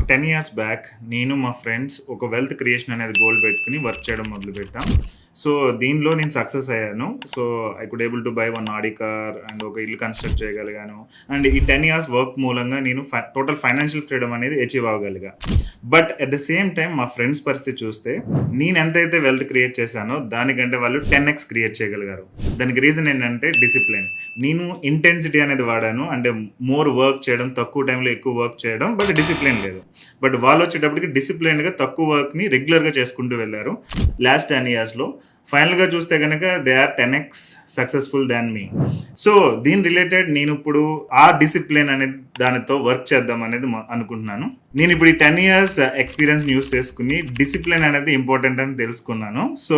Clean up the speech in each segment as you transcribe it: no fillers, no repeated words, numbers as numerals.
10 years back నేను మా friends ఒక వెల్త్ క్రియేషన్ అనేది గోల్ పెట్టుకుని వర్క్ చేయడం మొదలుపెట్టాం. సో, దీనిలో నేను సక్సెస్ అయ్యాను. So, I could able to buy 1 Audi car and ఒక ఇల్లు కన్‌స్ట్రక్ట్ చేయగలిగాను. అండ్ ఈ 10 ఇయర్స్ వర్క్ మూలంగా నేను టోటల్ ఫైనాన్షియల్ ఫ్రీడమ్ అనేది అచీవ్ అవ్వగలిగా. But at the same time మా ఫ్రెండ్స్ పరిస్థితి చూస్తే నేను ఎంతైతే వెల్త్ క్రియేట్ చేశానో దానికంటే వాళ్ళు 10x క్రియేట్ చేయగలిగారు. దానికి రీజన్ ఏంటంటే డిసిప్లిన్. నేను ఇంటెన్సిటీ అనేది వాడాను. అంటే మోర్ వర్క్ చేయడం, తక్కువ టైంలో ఎక్కువ వర్క్ చేయడం, బట్ డిసిప్లిన్ లేదు. బట్ వాళ్ళు వచ్చేటప్పటికి డిసిప్లిన్‌గా తక్కువ వర్క్‌ని రెగ్యులర్‌గా చేసుకుంటూ వెళ్లారు. లాస్ట్ 10 ఇయర్స్‌లో ఫైనల్‌గా చూస్తే గనక they are 10x successful than me. So, దీని రిలేటెడ్ నేను ఇప్పుడు ఆ డిసిప్లిన్ అనేది దానితో వర్క్ చేద్దాం అనేది అనుకుంటున్నాను. నేను ఇప్పుడు ఈ 10 ఇయర్స్ ఎక్స్‌పీరియన్స్ యూజ్ చేసుకుని డిసిప్లిన్ అనేది ఇంపార్టెంట్ అని తెలుసుకున్నాను. సో,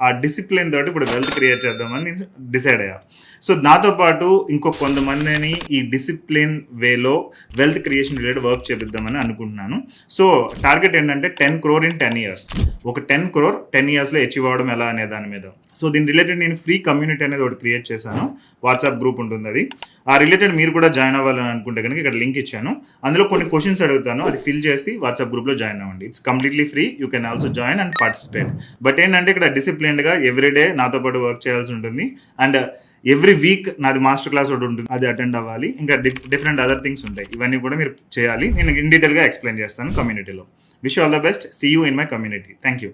ఆ డిసిప్లిన్ తోటి ఇప్పుడు వెల్త్ క్రియేట్ చేద్దామని నేను డిసైడ్ అయ్యా. సో, నాతో పాటు ఇంకో కొంతమందిని ఈ డిసిప్లిన్ వేలో వెల్త్ క్రియేషన్ రిలేటెడ్ వర్క్ చేపిద్దామని అనుకుంటున్నాను. సో, టార్గెట్ ఏంటంటే 10 crore ఇన్ 10 ఇయర్స్. ఒక 10 crore 10 ఇయర్స్‌లో అచీవ్ అవ్వడం ఎలా అనే దాని మీద. సో, దీని రిలేటెడ్ నేను ఫ్రీ కమ్యూనిటీ అనేది ఒకటి క్రియేట్ చేశాను. వాట్సాప్ గ్రూప్ ఉంటుంది అది. ఆ రిలేటెడ్ మీరు కూడా జాయిన్ అవ్వాలని అనుకుంటే కనుక ఇక్కడ లింక్ ఇచ్చాను. అందులో కొన్ని క్వశ్చన్స్ అడుగుతాను. అది ఫిల్ చేసి వాట్సాప్ గ్రూప్లో జాయిన్ అవ్వండి. It's completely free. You can also join and participate. But ఏంటంటే ఇక్కడ డిసిప్లిన్డ్గా ఎవ్రీడే నాతో పాటు వర్క్ చేయాల్సి ఉంటుంది. అండ్ ఎవ్రీ వీక్ నాది మాస్టర్ క్లాస్ ఒకటి ఉంటుంది, అది అటెండ్ అవ్వాలి. ఇంకా డిఫరెంట్ అదర్ థింగ్స్ ఉంటాయి. ఇవన్నీ కూడా మీరు చేయాలి. నేను ఇన్ డీటెయిల్గా ఎక్స్ప్లెయిన్ చేస్తాను కమ్యూనిటీలో. Wish all the best. See you in my community. Thank you.